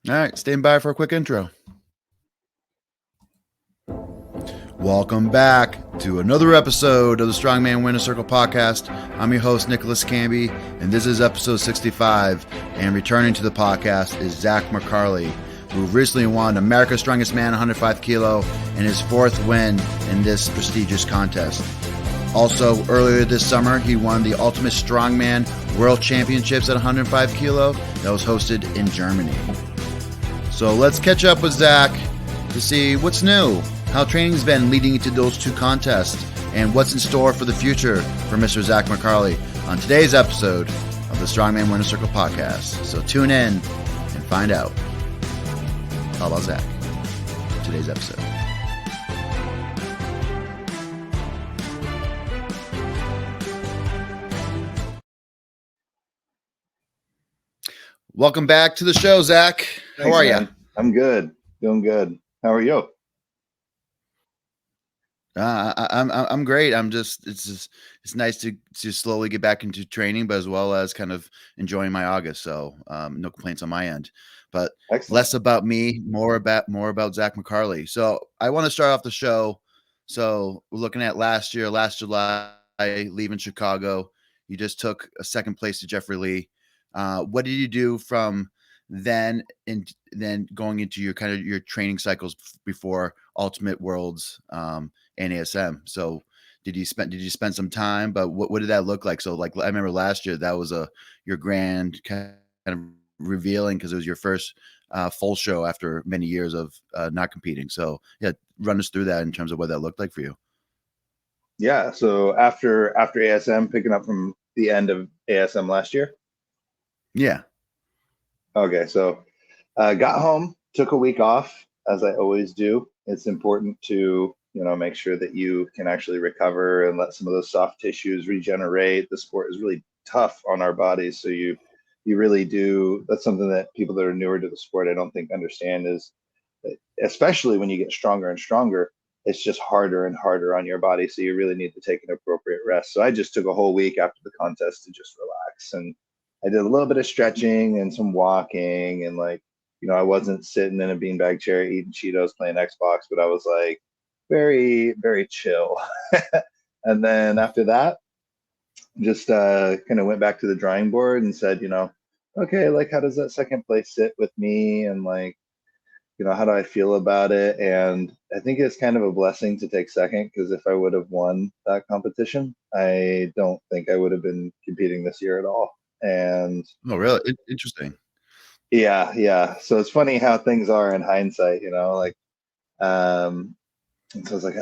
All right, stand by for a quick intro. Welcome back to another episode of the Strongman Winner Circle podcast. I'm your host, Nicholas Camby, and this is episode 65. And returning to the podcast is Zack McCarley, who recently won America's Strongest Man 105 kilo and his fourth win in this prestigious contest. Also, earlier this summer, he won the Ultimate Strongman World Championships at 105 kilo that was hosted in Germany. So let's catch up with Zack to see what's new, how training's been leading into those two contests, and what's in store for the future for Mr. Zack McCarley on today's episode of the Strongman Winner Circle podcast. So tune in and find out all about Zack in today's episode. Welcome back to the show, Zack. How are you? I'm good. Doing good. How are you? I'm great. It's nice to slowly get back into training, but as well as kind of enjoying my August. So no complaints on my end. But excellent. Less about me, more about Zack McCarley. So I want to start off the show. So we're looking at last July, leaving Chicago. You just took a second place to Jeffrey Lee. What did you do from then and then going into your kind of your training cycles before Ultimate Worlds and ASM? So did you spend some time, but what did that look like? So like I remember last year that was your grand kind of revealing because it was your first full show after many years of not competing. So yeah, run us through that in terms of what that looked like for you. Yeah, so after ASM, picking up from the end of ASM last year. Yeah. Okay, so got home, took a week off, as I always do. It's important to, make sure that you can actually recover and let some of those soft tissues regenerate. The sport is really tough on our bodies, so you really do. That's something that people that are newer to the sport, I don't think understand is, especially when you get stronger and stronger, it's just harder and harder on your body. So you really need to take an appropriate rest. So I just took a whole week after the contest to just relax, and I did a little bit of stretching and some walking, and I wasn't sitting in a beanbag chair eating Cheetos playing Xbox, but I was like very, very chill. And then after that, just kind of went back to the drawing board and said, okay, how does that second place sit with me? And how do I feel about it? And I think it's kind of a blessing to take second, because if I would have won that competition, I don't think I would have been competing this year at all. And oh, really? Interesting. Yeah. So it's funny how things are in hindsight, and so I was like,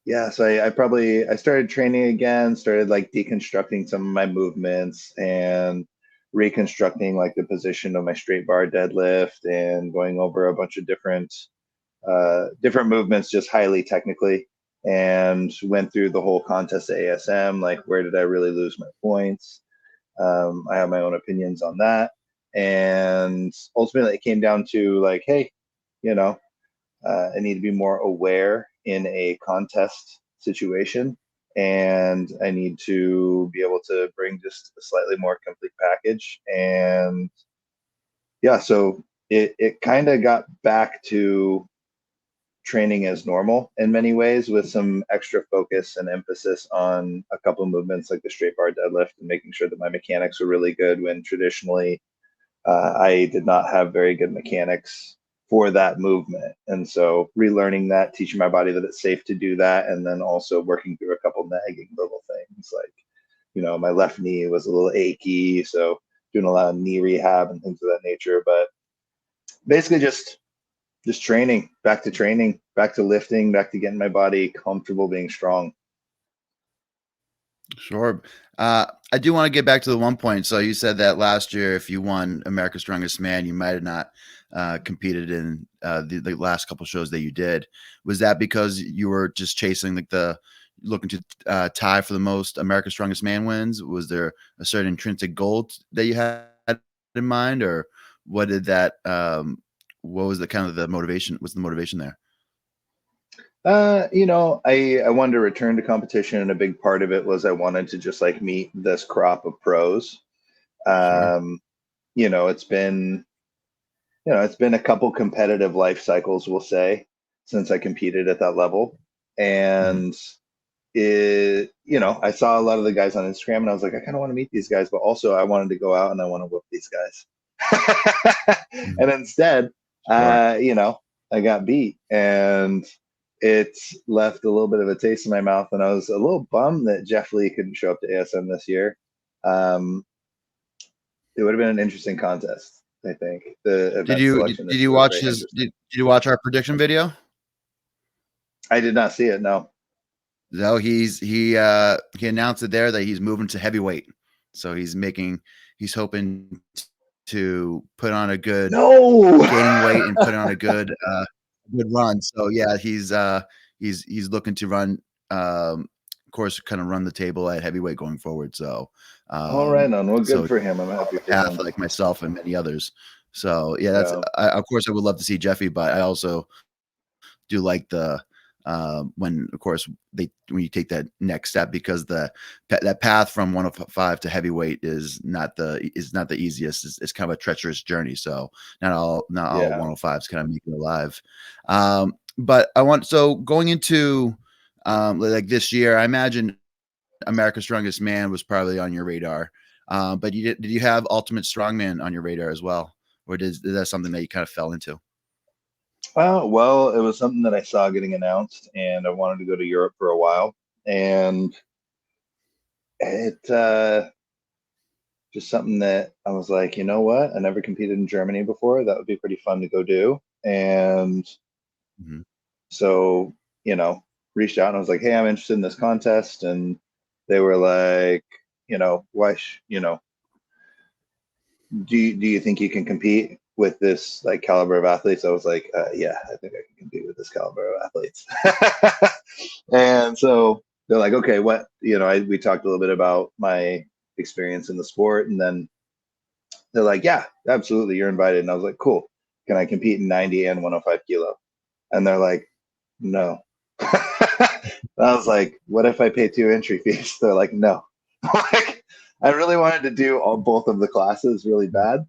yeah. So I started training again, started deconstructing some of my movements and reconstructing the position of my straight bar deadlift and going over a bunch of different movements, just highly technically, and went through the whole contest at ASM, where did I really lose my points? I have my own opinions on that. And ultimately it came down to hey, I need to be more aware in a contest situation, and I need to be able to bring just a slightly more complete package. And yeah, so it kind of got back to training as normal in many ways, with some extra focus and emphasis on a couple of movements like the straight bar deadlift, and making sure that my mechanics were really good, when traditionally I did not have very good mechanics for that movement. And so relearning that, teaching my body that it's safe to do that, and then also working through a couple nagging little things my left knee was a little achy, so doing a lot of knee rehab and things of that nature. But basically just training, back to lifting, back to getting my body comfortable being strong. Sure. I do want to get back to the one point. So you said that last year, if you won America's Strongest Man, you might have not competed in the last couple shows that you did. Was that because you were just chasing looking to tie for the most America's Strongest Man wins? Was there a certain intrinsic goal that you had in mind, or what did that? What was the kind of the motivation? What's the motivation there? I wanted to return to competition, and a big part of it was I wanted to just meet this crop of pros. Sure. It's been it's been a couple competitive life cycles, we'll say, since I competed at that level. And I saw a lot of the guys on Instagram and I was like, I kind of want to meet these guys, but also I wanted to go out and I want to whoop these guys. Mhm. And instead, Sure. I got beat and it's left a little bit of a taste in my mouth. And I was a little bummed that Jeff Lee couldn't show up to ASM this year. It would have been an interesting contest. I think the Did event you did, selection did this you year was watch very his interesting. did you watch our prediction video? I did not see it. No. No, he announced it there that he's moving to heavyweight. So he's hoping to put on a good No. gaining weight and put on a good run. So yeah, he's looking to run of course kind of run the table at heavyweight going forward. So All right, on. Well, good so for him. I'm happy for path him. like myself and many others. So yeah, Yeah. of course I would love to see Jeffy, but I also do like the when of course when you take that next step, because that path from 105 to heavyweight is not the easiest. It's kind of a treacherous journey. So not all Yeah. 105s kind of make it alive. But going into like this year, I imagine America's Strongest Man was probably on your radar. But did you have Ultimate Strongman on your radar as well? Or is that something that you kind of fell into? Well, it was something that I saw getting announced, and I wanted to go to Europe for a while, and it just something that I was like, you know what? I never competed in Germany before. That would be pretty fun to go do, and Mhm. so reached out and I was like, hey, I'm interested in this contest, and they were like, why, do you think you can compete with this like caliber of athletes? I was like, yeah, I think I can compete with this caliber of athletes. And so they're like, okay, what, we talked a little bit about my experience in the sport, and then they're like, yeah, absolutely, you're invited. And I was like, cool. Can I compete in 90 and 105 kilo? And they're like, no. I was like, what if I pay 2 entry fees? They're like, no. Like, I really wanted to do both of the classes really bad.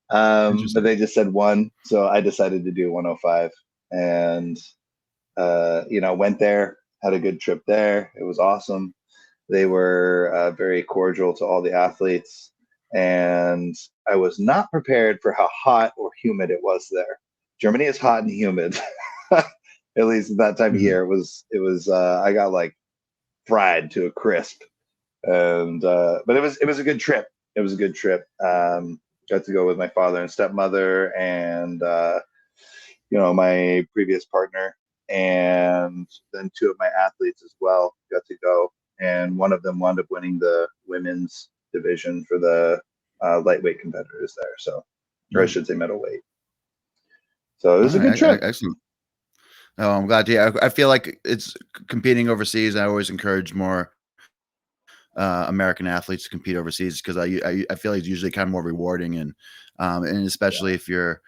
But Interesting. they just said one. So I decided to do 105 and, went there, had a good trip there. It was awesome. They were very cordial to all the athletes. And I was not prepared for how hot or humid it was there. Germany is hot and humid. At least at that time of Mhm. year, it was I got like fried to a crisp, and but it was a good trip. It was a good trip. Got to go with my father and stepmother, and my previous partner, and then two of my athletes as well got to go, and one of them wound up winning the women's division for the lightweight competitors there. So, or I Mm. should say middleweight. So it All was a good right, trip. excellent. Oh, I'm glad to hear. I feel like it's competing overseas. I always encourage more American athletes to compete overseas, because I feel like it's usually kind of more rewarding, and especially if you're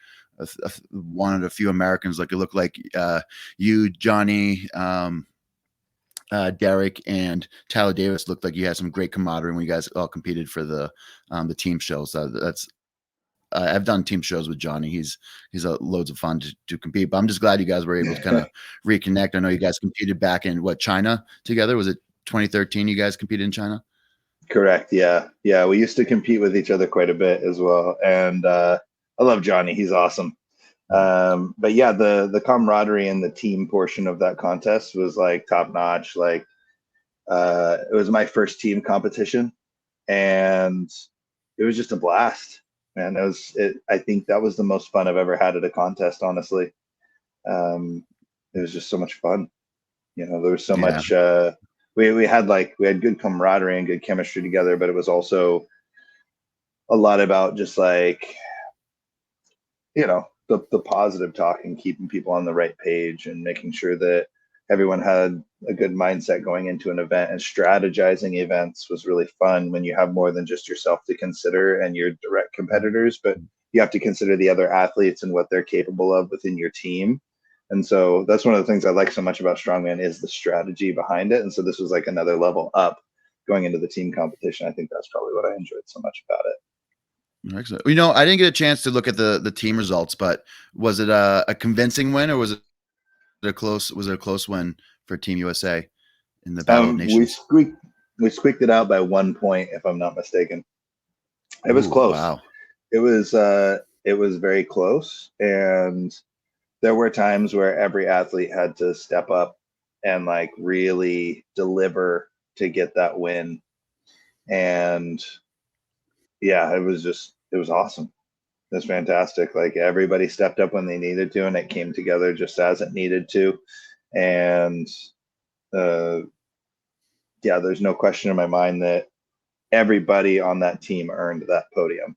one of the few Americans, like it looked like you, Johnny, Derek, and Tyler Davis looked like you had some great camaraderie when you guys all competed for the team show. So that's I've done team shows with Johnny. He's loads of fun to compete. But I'm just glad you guys were able to kind of reconnect. I know you guys competed back in China together. Was it 2013? You guys competed in China? Correct. Yeah. Yeah. We used to compete with each other quite a bit as well. And I love Johnny. He's awesome. Mhm. But yeah, the camaraderie and the team portion of that contest was like top notch. Like it was my first team competition, and it was just a blast. Man, I think that was the most fun I've ever had at a contest, honestly. Um, it was just so much fun. There was so Yeah. much we had good camaraderie and good chemistry together, but it was also a lot about just like the positive talk and keeping people on the right page and making sure that everyone had a good mindset going into an event, and strategizing events was really fun when you have more than just yourself to consider and your direct competitors, but you have to consider the other athletes and what they're capable of within your team. And so that's one of the things I like so much about strongman is the strategy behind it. And so this was like another level up going into the team competition. I think that's probably what I enjoyed so much about it. Excellent. You know, I didn't get a chance to look at the team results, but was it a convincing win, or was it a close? Was it a close win for Team USA in the Battle of We Nations? squeaked it out by 1 point, if I'm not mistaken. It was Ooh, close. wow. It was very close, and there were times where every athlete had to step up and like really deliver to get that win. And yeah, it was awesome. It was fantastic. Like everybody stepped up when they needed to, and it came together just as it needed to. And uh, yeah, there's no question in my mind that everybody on that team earned that podium.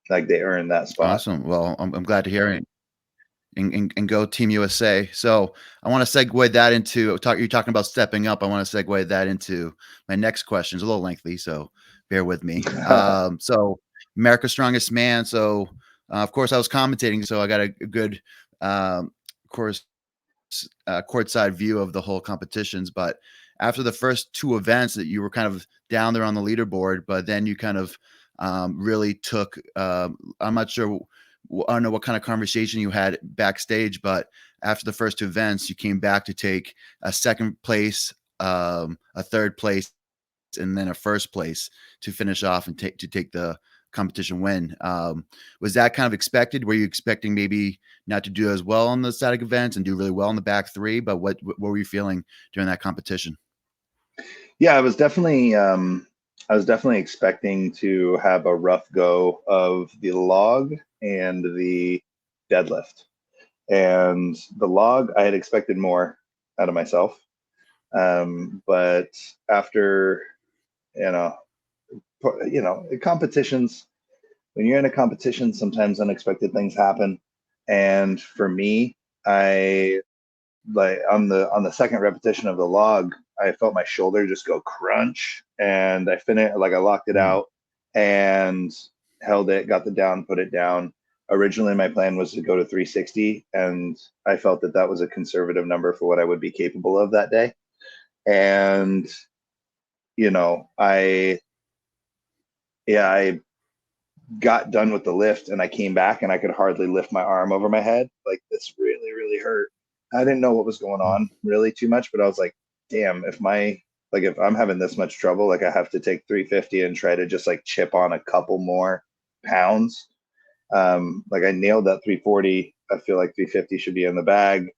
Like they earned that spot. Awesome. Well, I'm glad to hear it. And go Team USA. So I want to segue that into you're talking about stepping up. I want to segue that into my next question. It's a little lengthy, so bear with me. So America's Strongest Man. So of course I was commentating, so I got a good, of course, courtside view of the whole competitions. But after the first two events, that you were kind of down there on the leaderboard, but then you kind of really took. I'm not sure. I don't know what kind of conversation you had backstage, but after the first two events, you came back to take a second place, a third place, and then a first place to finish off and take the competition win. Was that kind of expected? Were you expecting maybe not to do as well on the static events and do really well in the back three? But what were you feeling during that competition? Yeah, I was definitely expecting to have a rough go of the log and the deadlift. And the log, I had expected more out of myself. But after, you know, competitions, when you're in a competition, sometimes unexpected things happen. And for me, I like on the second repetition of the log, I felt my shoulder just go crunch, and I finished like I locked it Mm. out and held it, got the down, put it down. Originally, my plan was to go to 360, and I felt that that was a conservative number for what I would be capable of that day. And I yeah, I got done with the lift and I came back and I could hardly lift my arm over my head. Like this really, really hurt. I didn't know what was going on really too much, but I was like, damn, if I'm having this much trouble, like I have to take 350 and try to just like chip on a couple more pounds. Like I nailed that 340. I feel like 350 should be in the bag.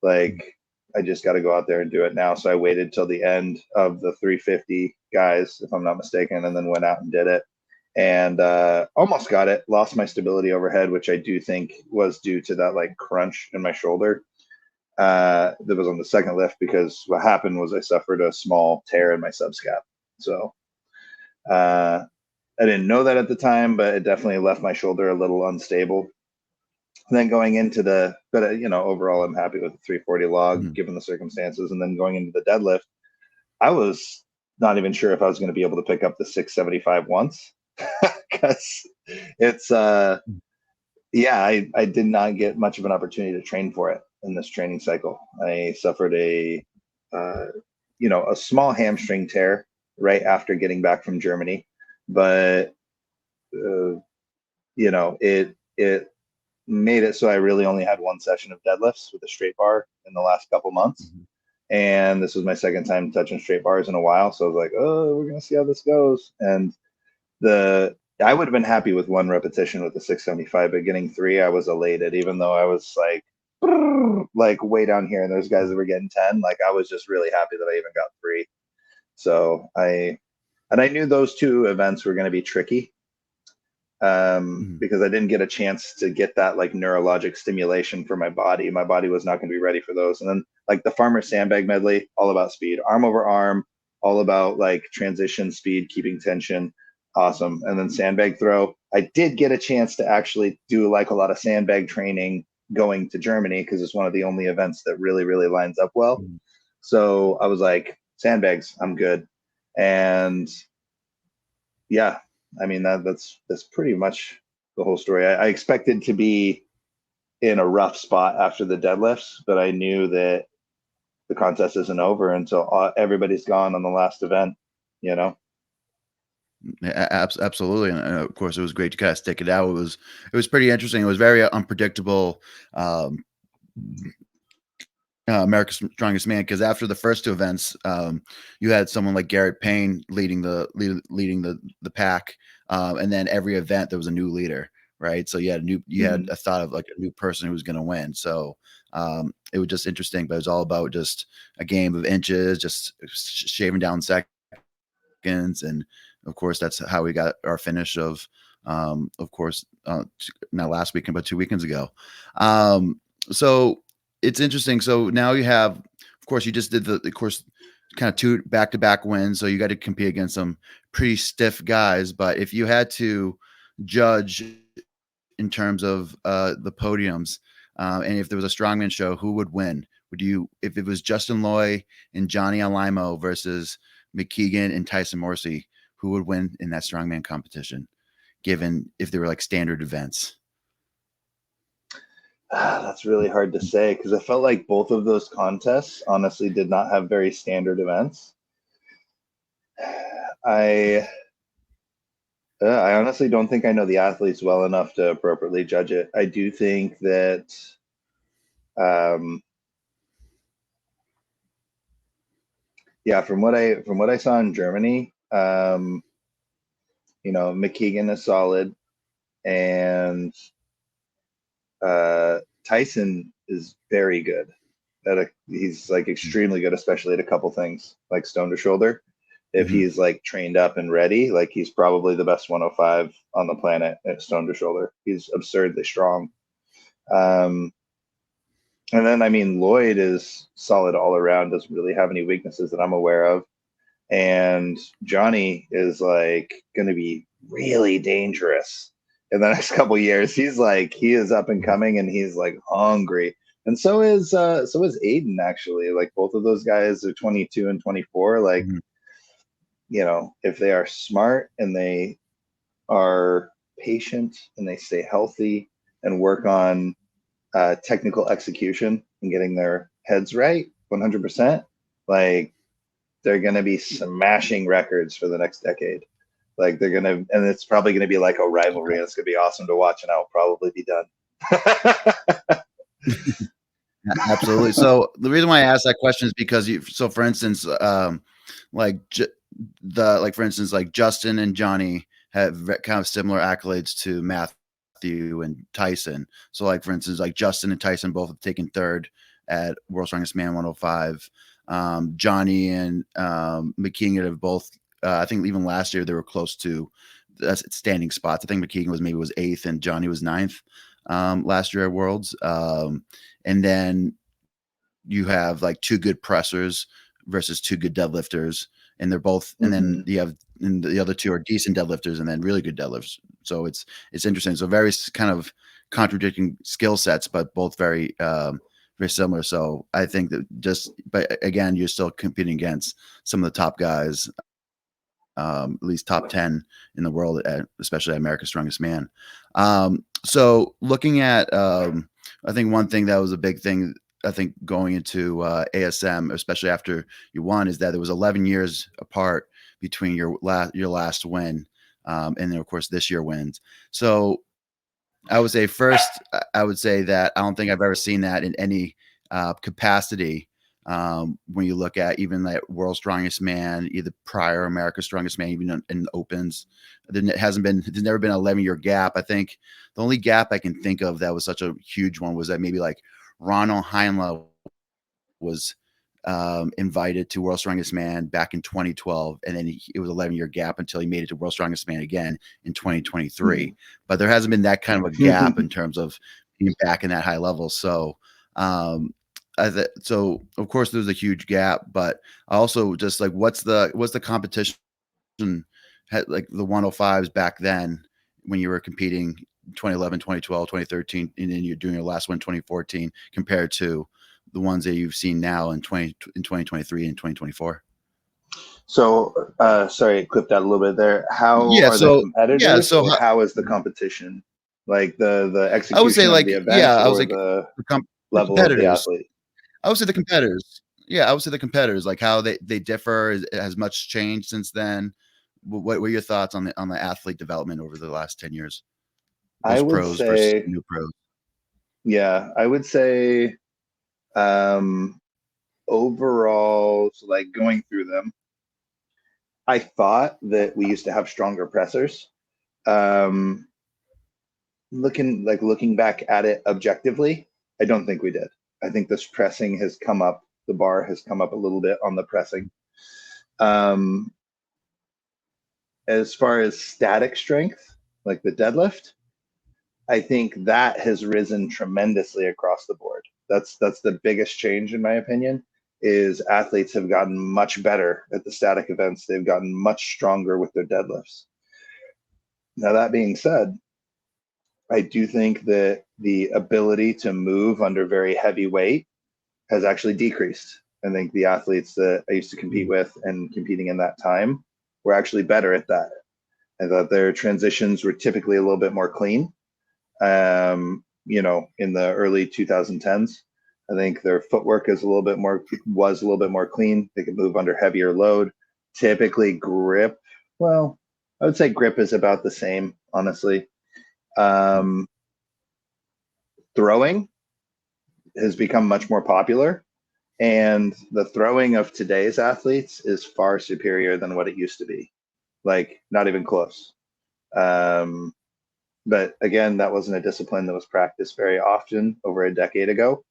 Like I just got to go out there and do it now. So I waited till the end of the 350 guys, if I'm not mistaken, and then went out and did it and almost got it. Lost my stability overhead, which I do think was due to that like crunch in my shoulder that was on the second lift, because what happened was I suffered a small tear in my subscap. So I didn't know that at the time, but it definitely left my shoulder a little unstable. And then going into overall, I'm happy with the 340 log given the circumstances. And then going into the deadlift, I was not even sure if I was going to be able to pick up the 675 once, because it's I did not get much of an opportunity to train for it in this training cycle. I suffered a small hamstring tear right after getting back from Germany, but it made it so I really only had one session of deadlifts with a straight bar in the last couple months. And this was my second time touching straight bars in a while. So I was like, oh, we're going to see how this goes. And I would have been happy with one repetition with the 675, but getting three, I was elated, even though I was like way down here and there's guys that were getting 10. Like I was just really happy that I even got three. So I knew those two events were going to be tricky because I didn't get a chance to get that like neurologic stimulation for my body. My body was not going to be ready for those. And then like the farmer sandbag medley, all about speed, arm over arm, all about like transition speed, keeping tension. Awesome. And then sandbag throw. I did get a chance to actually do like a lot of sandbag training going to Germany, because it's one of the only events that really, really lines up well. So I was like, sandbags, I'm good. And yeah, I mean, that's pretty much the whole story. I expected to be in a rough spot after the deadlifts, but I knew that the contest isn't over until everybody's gone on the last event, you know? Absolutely, and of course, it was great to kind of stick it out. It was pretty interesting. It was very unpredictable. America's Strongest Man, because after the first two events, you had someone like Garrett Payne leading the pack, and then every event there was a new leader, right? So you had a thought of like a new person who was going to win. So it was just interesting, but it was all about just a game of inches, just shaving down seconds, and of course that's how we got our finish of course, not last weekend but 2 weekends ago. So it's interesting. So now you have, of course, you just did the course, kind of 2 back-to-back wins. So you got to compete against some pretty stiff guys. But if you had to judge in terms of the podiums, and if there was a strongman show, who would win? If it was Justin Loy and Johnny Alimo versus McKeegan and Tyson Morsey, who would win in that strongman competition, given if they were like standard events? That's really hard to say, because I felt like both of those contests honestly did not have very standard events. I honestly don't think I know the athletes well enough to appropriately judge it. I do think that from what I saw in Germany, McKeegan is solid, and Tyson is very good. He's like extremely good, especially at a couple things like stone to shoulder. If he's like trained up and ready, like he's probably the best 105 on the planet at stone to shoulder. He's absurdly strong. And then, I mean, Lloyd is solid all around, doesn't really have any weaknesses that I'm aware of. And Johnny is like going to be really dangerous in the next couple of years. He is up and coming, and he's like hungry. And so is Aiden, actually. Like both of those guys are 22 and 24. Like, if they are smart and they are patient and they stay healthy and work on technical execution and getting their heads right 100%, like they're going to be smashing records for the next decade. Like and it's probably going to be like a rivalry, and it's going to be awesome to watch, and I'll probably be done. Absolutely. So the reason why I asked that question is because for instance, like Justin and Johnny have kind of similar accolades to Matthew and Tyson. So like, for instance, like Justin and Tyson both have taken third at World's Strongest Man 105. Johnny and McKeegan have both, I think even last year they were close to standing spots. I think McKeegan was 8th and Johnny was 9th last year at Worlds. And then you have like 2 good pressers versus 2 good deadlifters, and they're both, and then and the other 2 are decent deadlifters and then really good deadlifts. So it's interesting. So very kind of contradicting skill sets, but both very similar. So I think that but again, you're still competing against some of the top guys, at least top 10 in the world, especially at America's Strongest Man. So looking at, I think one thing that was a big thing, I think going into ASM, especially after you won, is that there was 11 years apart between your last win, and then of course this year wins. So I would say that I don't think I've ever seen that in any capacity. When you look at even like World's Strongest Man, either prior America's Strongest Man, even in opens, there's never been an 11-year gap. I think the only gap I can think of that was such a huge one was that maybe like Ronald Heinle was invited to World's Strongest Man back in 2012, and then it was 11-year gap until he made it to World's Strongest Man again in 2023. But there hasn't been that kind of a gap in terms of being back in that high level. So so of course there's a huge gap, but also just like what's the competition like the 105s back then when you were competing 2011, 2012, 2013, and then you're doing your last one 2014 compared to the ones that you've seen now in 2023 and 2024? So sorry, it clipped out a little bit there. How are the competitors, or how is the competition? Like the execution, I would say, like, of the events, I was like the level of the athlete. I would say the competitors. Yeah, I would say the competitors, like how they differ. Has much changed since then? what were your thoughts on the athlete development over the last 10 years? I Those would pros versus say, new pros. yeah, I would say overall, so like going through them, I thought that we used to have stronger pressers. Um, looking back at it objectively, I don't think we did. I think this pressing has come up, the bar has come up a little bit on the pressing. As far as static strength, like the deadlift, I think that has risen tremendously across the board. That's the biggest change in my opinion, is athletes have gotten much better at the static events. They've gotten much stronger with their deadlifts. Now that being said, I do think that the ability to move under very heavy weight has actually decreased. I think the athletes that I used to compete with and competing in that time were actually better at that. I thought their transitions were typically a little bit more clean. In the early 2010s, I think their footwork was a little bit more clean. They could move under heavier load. Typically grip, well, I would say grip is about the same, honestly. Throwing has become much more popular, and the throwing of today's athletes is far superior than what it used to be. Like, not even close. But again, that wasn't a discipline that was practiced very often over a decade ago.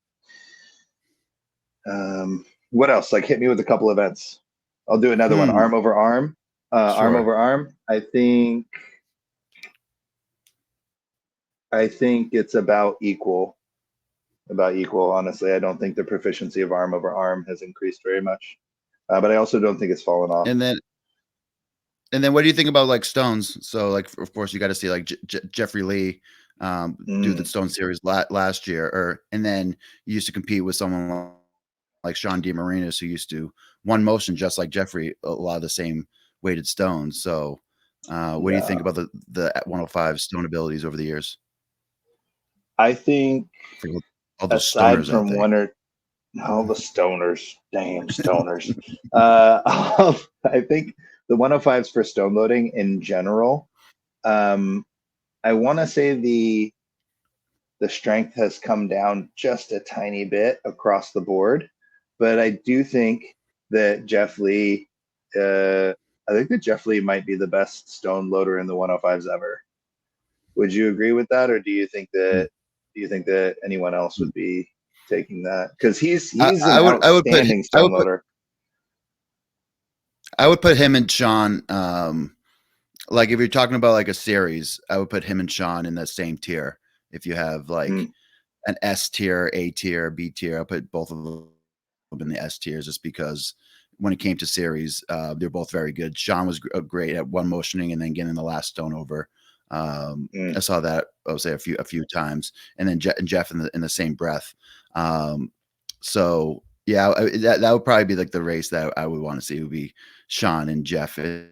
What else? Like, hit me with a couple events. I'll do another one. Arm over arm. Sure. Arm over arm. I think it's about equal. Honestly, I don't think the proficiency of arm over arm has increased very much, but I also don't think it's fallen off. And then what do you think about like stones? So like, of course, you got to see like Jeffrey Lee do the stone series last year, and then you used to compete with someone like Sean DeMarinis, who used to one motion just like Jeffrey, a lot of the same weighted stones. So what do you think about the 105 stone abilities over the years? I think all those aside stoners from out there. all the stoners, damn stoners. I think the 105s for stone loading in general, I want to say the strength has come down just a tiny bit across the board, but I do think that Jeff Lee, might be the best stone loader in the 105s ever. Would you agree with that, or do you think that anyone else would be taking that? Because he's an outstanding stone loader. I would put him and Sean. Like if you're talking about like a series, I would put him and Sean in the same tier. If you have like an S tier, A tier, B tier, I'll put both of them in the S tiers, just because when it came to series, they're both very good. Sean was great at one motioning and then getting the last stone over. I saw that, I would say, a few times, and then Jeff in the same breath. So yeah, that would probably be like the race that I would want to see, would be Sean and Jeff in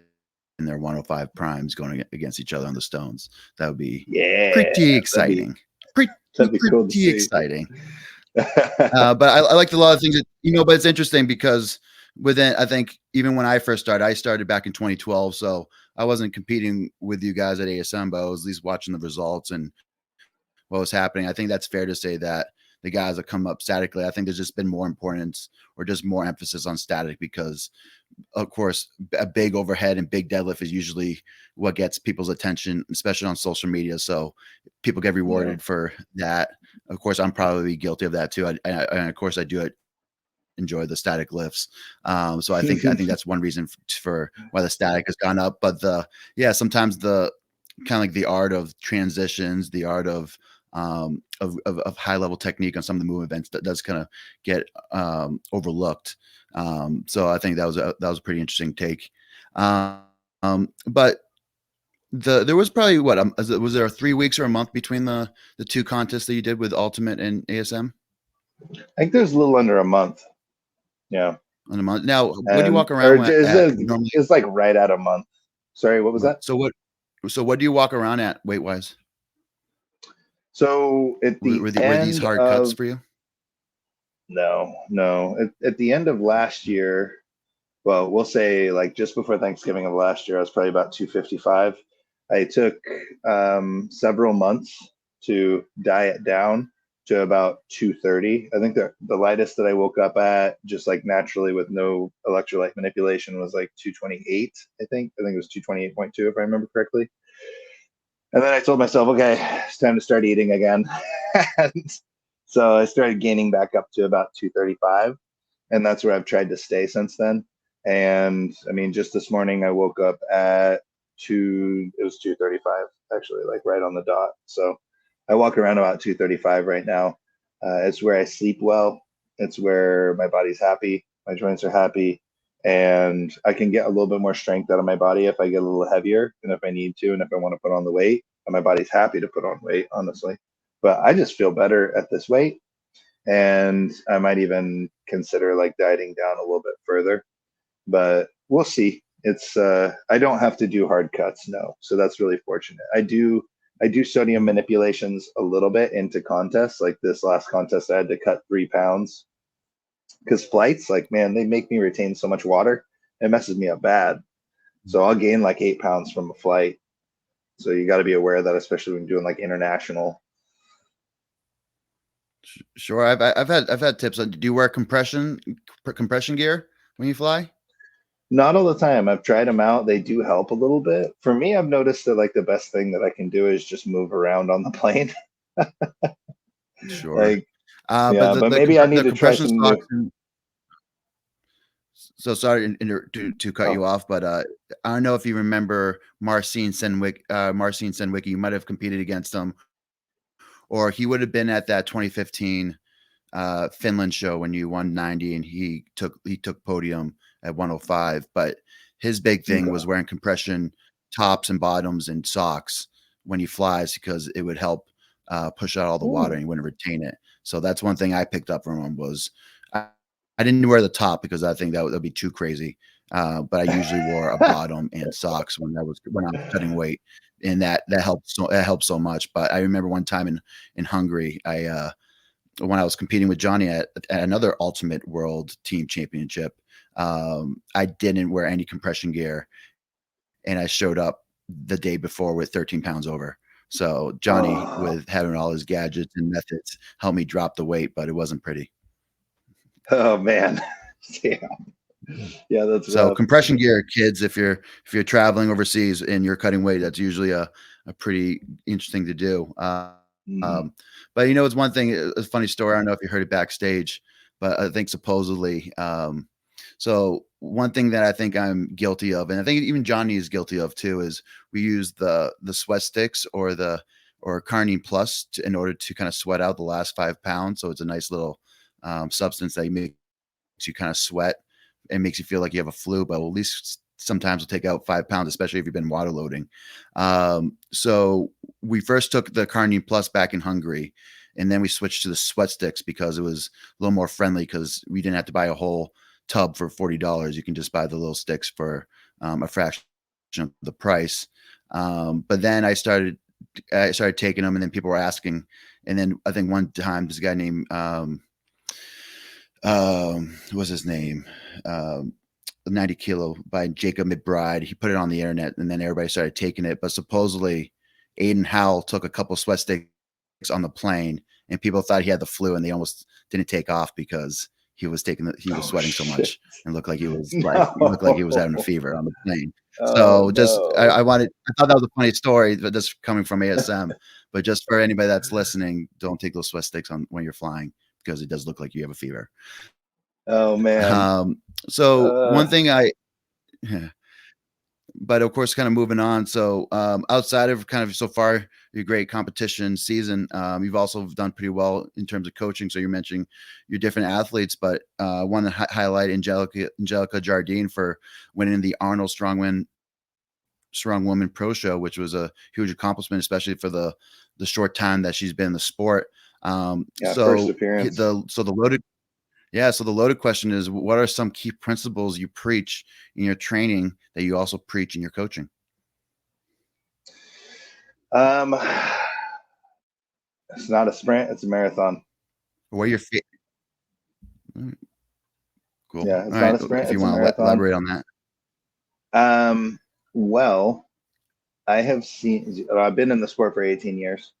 their 105 primes going against each other on the stones. That would be pretty exciting. That'd be cool to see. Exciting. But I liked a lot of things that, but it's interesting because I think even when I started back in 2012. So I wasn't competing with you guys at ASM, but I was at least watching the results and what was happening. I think that's fair to say that the guys that come up statically, I think there's just been more importance or just more emphasis on static, because of course a big overhead and big deadlift is usually what gets people's attention, especially on social media. So people get rewarded for that. Of course, I'm probably guilty of that too. And of course I do enjoy the static lifts. So I think that's one reason for why the static has gone up. But sometimes the kind of like the art of transitions, the art of high level technique on some of the movement events that does kind of get overlooked. So I think that was a pretty interesting take. But there was probably was there 3 weeks or a month between the two contests that you did with Ultimate and ASM? I think there's a little under a month. Yeah. In a month. Now, what do you walk around at? It's like right at a month. Sorry, what was that? So what do you walk around at weight wise? So at the were these hard cuts for you? No. At the end of last year, well, we'll say like just before Thanksgiving of last year, I was probably about 255. I took several months to diet down to about 230. I think the lightest that I woke up at, just like naturally with no electrolyte manipulation, was like 228. I think it was 228.2 if I remember correctly. And then I told myself, okay, it's time to start eating again. And so I started gaining back up to about 235, and that's where I've tried to stay since then. And I mean, just this morning I woke up at it was 235 actually, like right on the dot. So I walk around about 235 right now. It's where I sleep well. It's where my body's happy. My joints are happy. And I can get a little bit more strength out of my body if I get a little heavier and if I need to, and if I want to put on the weight. And my body's happy to put on weight, honestly. But I just feel better at this weight. And I might even consider like dieting down a little bit further, but we'll see. It's I don't have to do hard cuts, no. So that's really fortunate. I do sodium manipulations a little bit into contests. Like this last contest, I had to cut 3 pounds because flights, like man, they make me retain so much water. It messes me up bad. So I'll gain like 8 pounds from a flight. So you got to be aware of that, especially when doing like international. Sure. I've had tips on. Do you wear compression gear when you fly? Not all the time. I've tried them out. They do help a little bit. For me, I've noticed that like the best thing that I can do is just move around on the plane. Sure. Like, But yeah, but maybe I need to try compression some new. socks. So sorry to cut you Oh, off, but I don't know if you remember Marcin Senwick. You might have competed against him, or he would have been at that 2015 Finland show when you won 90 and he took podium at 105. But his big thing was okay. wearing compression tops and bottoms and socks when he flies because it would help push out all the water and he wouldn't retain it. So that's one thing I picked up from him was I didn't wear the top because I think that would be too crazy. But I usually wore a bottom and socks when I was cutting weight, and that helped so much. But I remember one time in Hungary, when I was competing with Johnny at another Ultimate World Team Championship, I didn't wear any compression gear, and I showed up the day before with 13 pounds over. So Johnny, with having all his gadgets and methods, helped me drop the weight, but it wasn't pretty. Oh man. Yeah. Yeah, that's So rough. compression gear, kids, if you're traveling overseas and you're cutting weight, that's usually a pretty interesting to do. Hmm. But it's one thing, a funny story. I don't know if you heard it backstage, but I think supposedly, so one thing that I think I'm guilty of, and I think even Johnny is guilty of too, is we use the sweat sticks or Carnine Plus in order to kind of sweat out the last 5 pounds. So it's a nice little substance that makes you kind of sweat and makes you feel like you have a flu, but at least sometimes will take out 5 pounds, especially if you've been water loading. So we first took the Carnine Plus back in Hungary, and then we switched to the sweat sticks because it was a little more friendly because we didn't have to buy a whole tub for $40. You can just buy the little sticks for a fraction of the price. But then I started taking them, and then people were asking, and then I think one time this guy named what's his name? 90 Kilo by Jacob McBride. He put it on the internet and then everybody started taking it. But supposedly Aiden Howell took a couple sweat sticks on the plane and people thought he had the flu and they almost didn't take off because he was sweating so Shit. much and looked like he was No. having a fever on the plane. Oh So just no. I thought that was a funny story, but just coming from ASM. But just for anybody that's listening, don't take those sweat sticks on when you're flying because it does look like you have a fever. Oh man. So Uh, one thing but of course, kind of moving on. So outside of kind of so far your great competition season, you've also done pretty well in terms of coaching. So you're mentioning your different athletes, but I want to highlight Angelica Jardine for winning the Arnold Strongman Pro Show, which was a huge accomplishment, especially for the short time that she's been in the sport. yeah, first appearance. So the loaded question is, what are some key principles you preach in your training that you also preach in your coaching? Um, it's not a sprint; it's a marathon. What are your Cool. Yeah, it's All not right. a sprint, If you it's a want to marathon. elaborate on that. Well, I've been in the sport for 18 years.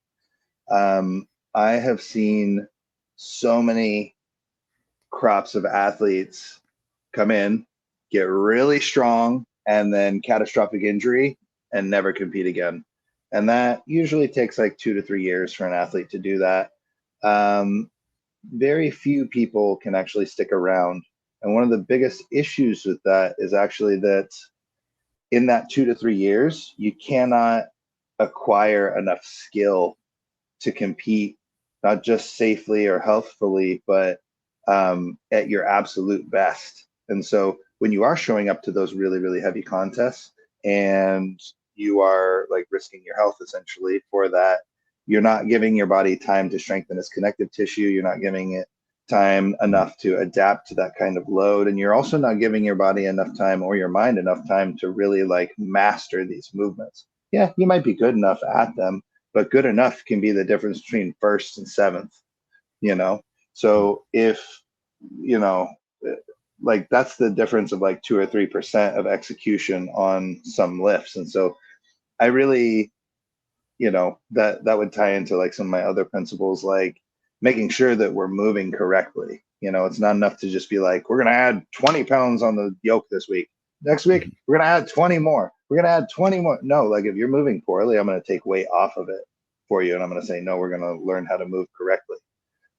I have seen so many crops of athletes come in, get really strong, and then catastrophic injury and never compete again. And that usually takes like 2 to 3 years for an athlete to do that. Very few people can actually stick around. And one of the biggest issues with that is actually that in that 2 to 3 years, you cannot acquire enough skill to compete, not just safely or healthfully, but at your absolute best. And so when you are showing up to those really, really heavy contests and you are like risking your health essentially for that, you're not giving your body time to strengthen its connective tissue. You're not giving it time enough to adapt to that kind of load. And you're also not giving your body enough time or your mind enough time to really like master these movements. Yeah, you might be good enough at them, but good enough can be the difference between first and seventh, you know? So if, you know, like that's the difference of like 2 or 3% of execution on some lifts. And so I really, that would tie into like some of my other principles, like making sure that we're moving correctly. It's not enough to just be like, we're going to add 20 pounds on the yoke this week. Next week, we're going to add 20 more. We're going to add 20 more. No, like if you're moving poorly, I'm going to take weight off of it for you. And I'm going to say, no, we're going to learn how to move correctly.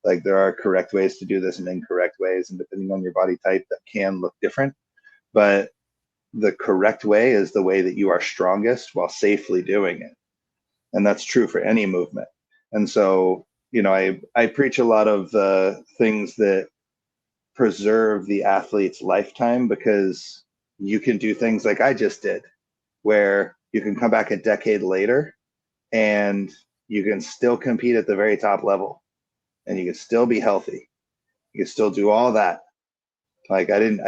Like there are correct ways to do this and incorrect ways. And depending on your body type, that can look different. But the correct way is the way that you are strongest while safely doing it. And that's true for any movement. And so, I preach a lot of things that preserve the athlete's lifetime, because you can do things like I just did, where you can come back a decade later and you can still compete at the very top level and you can still be healthy. You can still do all that. Like I didn't,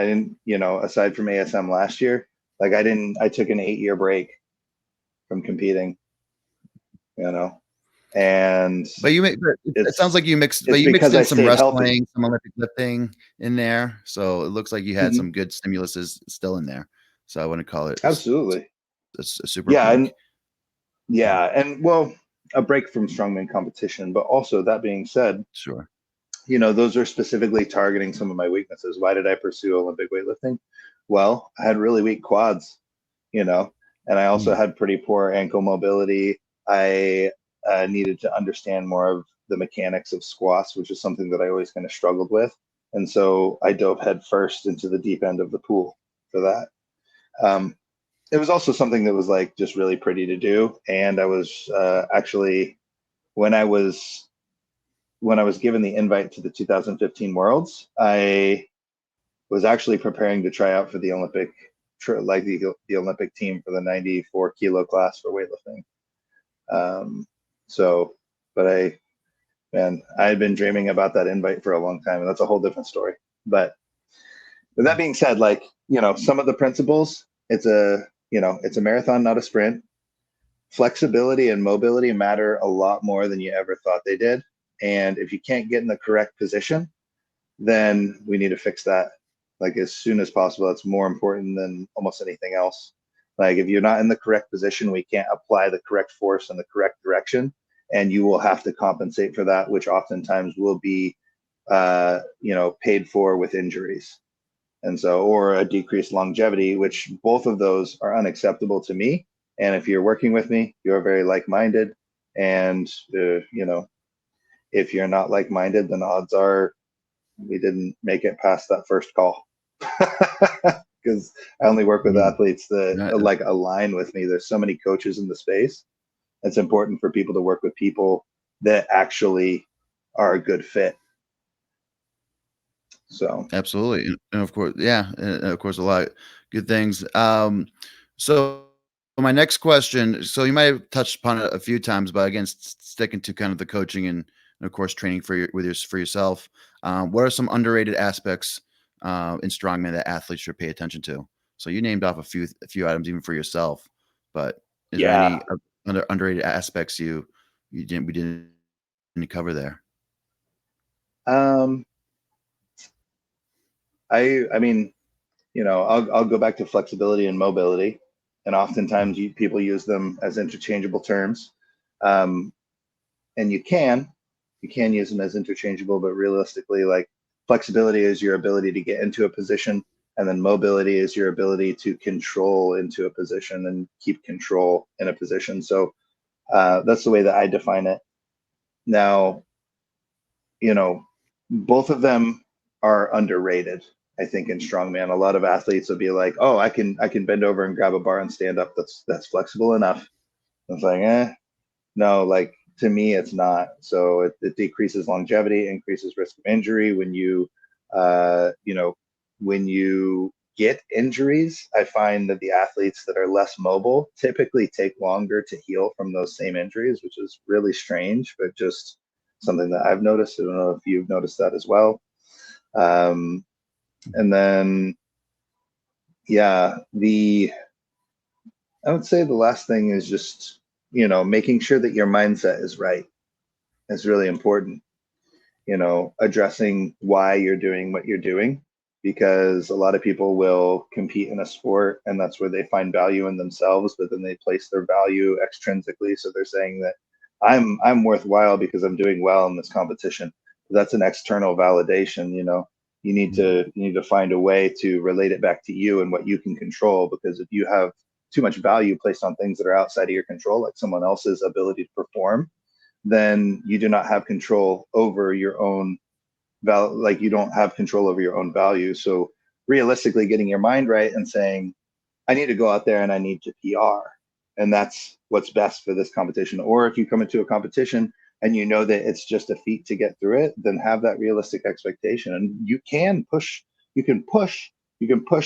aside from ASM last year, like I took an 8-year break from competing, and But it sounds like you mixed, but it's you mixed because in I some stayed wrestling, healthy. some Olympic lifting in there. So it looks like you had some good stimuluses still in there. So I wouldn't call it Absolutely. a super Yeah. break. And well, a break from strongman competition, but also that being said, Sure. those are specifically targeting some of my weaknesses. Why did I pursue Olympic weightlifting? Well, I had really weak quads, and I also had pretty poor ankle mobility. I needed to understand more of the mechanics of squats, which is something that I always kind of struggled with. And so I dove head first into the deep end of the pool for that. It was also something that was like just really pretty to do. And I was actually, when I was given the invite to the 2015 Worlds, I was actually preparing to try out for the Olympic, like the Olympic team for the 94 kilo class for weightlifting. But I had been dreaming about that invite for a long time, and that's a whole different story. But with that being said, like, some of the principles, it's a marathon, not a sprint. Flexibility and mobility matter a lot more than you ever thought they did. And if you can't get in the correct position, then we need to fix that like as soon as possible. That's more important than almost anything else. Like if you're not in the correct position, we can't apply the correct force in the correct direction, and you will have to compensate for that, which oftentimes will be, paid for with injuries. And so, or a decreased longevity, which both of those are unacceptable to me. And if you're working with me, you're very like-minded. And, if you're not like-minded, then odds are we didn't make it past that first call. Because I only work with athletes that like align with me. There's so many coaches in the space. It's important for people to work with people that actually are a good fit. So Absolutely. And of course, a lot of good things. So my next question, so you might have touched upon it a few times, but again, sticking to kind of the coaching and of course training for yourself. What are some underrated aspects in strongman that athletes should pay attention to? So you named off a few items even for yourself, but is there any other underrated aspects we didn't cover there? I mean, I'll go back to flexibility and mobility, and oftentimes people use them as interchangeable terms. And you can use them as interchangeable, but realistically, like, flexibility is your ability to get into a position, and then mobility is your ability to control into a position and keep control in a position. So that's the way that I define it. Now, both of them are underrated. I think in strongman, a lot of athletes will be like, "Oh, I can bend over and grab a bar and stand up. That's flexible enough." It's like, no, like, to me, it's not. So it decreases longevity, increases risk of injury. When you get injuries, I find that the athletes that are less mobile typically take longer to heal from those same injuries, which is really strange, but just something that I've noticed. I don't know if you've noticed that as well. And then, yeah, I would say the last thing is just, making sure that your mindset is right. It's really important. Addressing why you're doing what you're doing, because a lot of people will compete in a sport and that's where they find value in themselves, but then they place their value extrinsically. So they're saying that I'm worthwhile because I'm doing well in this competition. That's an external validation. You need to find a way to relate it back to you and what you can control, because if you have too much value placed on things that are outside of your control, like someone else's ability to perform, then you do not have control over your own like, you don't have control over your own value. So realistically, getting your mind right and saying, I need to go out there and I need to PR, and that's what's best for this competition. Or if you come into a competition and you know that it's just a feat to get through it, then have that realistic expectation. And you can push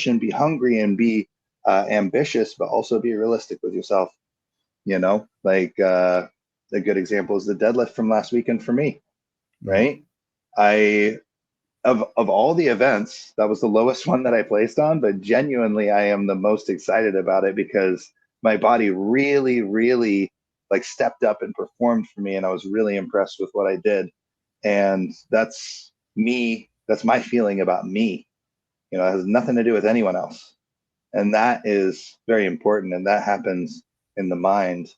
and be hungry and be ambitious, but also be realistic with yourself. Like, a good example is the deadlift from last weekend for me, right? Of all the events, that was the lowest one that I placed on, but genuinely I am the most excited about it because my body really, really, like, stepped up and performed for me, and I was really impressed with what I did. And that's me. That's my feeling about me. It has nothing to do with anyone else. And that is very important. And that happens in the mind,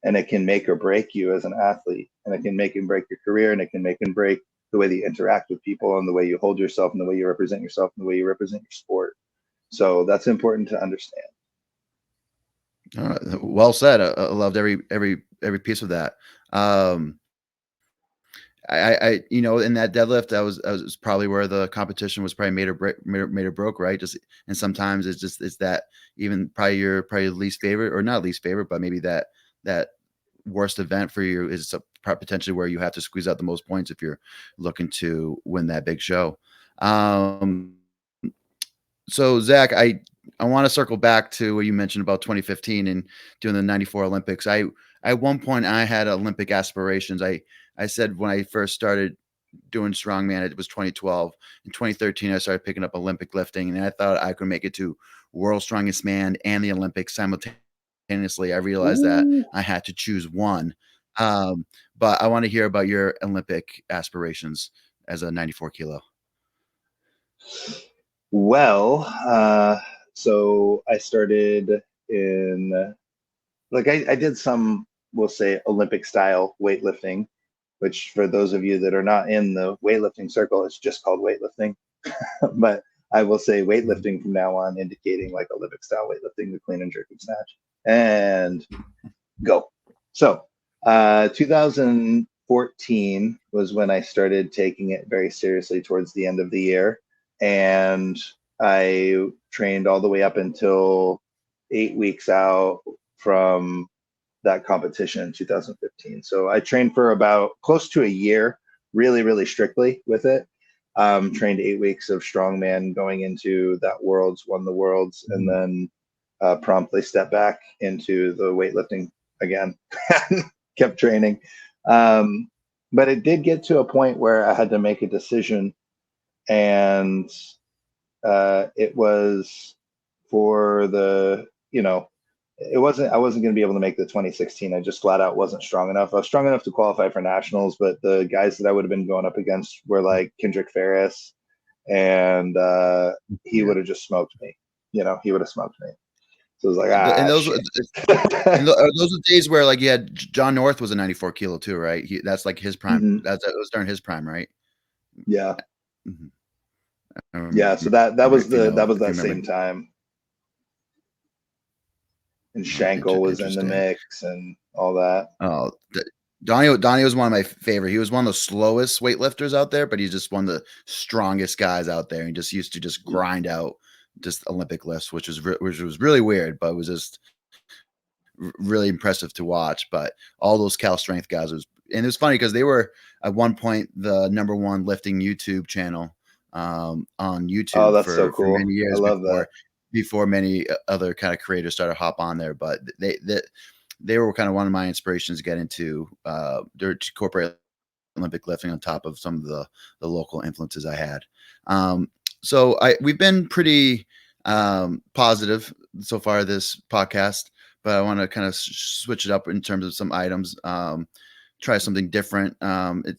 and it can make or break you as an athlete, and it can make and break your career, and it can make and break the way that you interact with people, and the way you hold yourself, and the way you represent yourself, and the way you represent your sport. So that's important to understand. Well said. I loved every piece of that. I in that deadlift, I was probably where the competition was probably made or broke, right? Just, and sometimes it's that, even probably your least favorite, or not least favorite, but maybe that worst event for you is potentially where you have to squeeze out the most points if you're looking to win that big show. So Zach, I want to circle back to what you mentioned about 2015 and doing the 94 Olympics. At one point I had Olympic aspirations. I said when I first started doing strongman, it was 2012. In 2013, I started picking up Olympic lifting, and I thought I could make it to world's strongest man and the Olympics simultaneously. I realized that I had to choose one. But I want to hear about your Olympic aspirations as a 94 kilo. Well, so I started in, like, I did some, we'll say, Olympic style weightlifting, which, for those of you that are not in the weightlifting circle, it's just called weightlifting. But I will say weightlifting from now on, indicating like Olympic style weightlifting, the clean and jerk and snatch. And go. So 2014 was when I started taking it very seriously towards the end of the year. And I trained all the way up until 8 weeks out from that competition in 2015. So I trained for about close to a year, really, really strictly with it. Trained 8 weeks of strongman going into that worlds, won the worlds, and then promptly stepped back into the weightlifting again. Kept training. But it did get to a point where I had to make a decision, and it was for the, I wasn't going to be able to make the 2016. I just flat out wasn't strong enough. I was strong enough to qualify for nationals, but the guys that I would have been going up against were like Kendrick Ferris and he would have just smoked me. He would have smoked me. So it was like, and those shit. and those are days where like you had John North was a 94 kilo too, right? That's like his prime. Mm-hmm. That was during his prime, right? Yeah. Mm-hmm. Yeah. So that was that same time. And Shankle was in the mix and all that. Oh, Donnie was one of my favorite. He was one of the slowest weightlifters out there, but he's just one of the strongest guys out there. He just used to just grind out just Olympic lifts, which was really weird, but it was just really impressive to watch. But all those Cal Strength guys and it was funny because they were at one point the #1 lifting YouTube channel on YouTube. Oh, that's so cool. For many years. I love that. Before many other kind of creators started to hop on there, but they were kind of one of my inspirations to get into their corporate Olympic lifting on top of some of the local influences I had. So we've been pretty positive so far this podcast, but I want to kind of switch it up in terms of some items, try something different.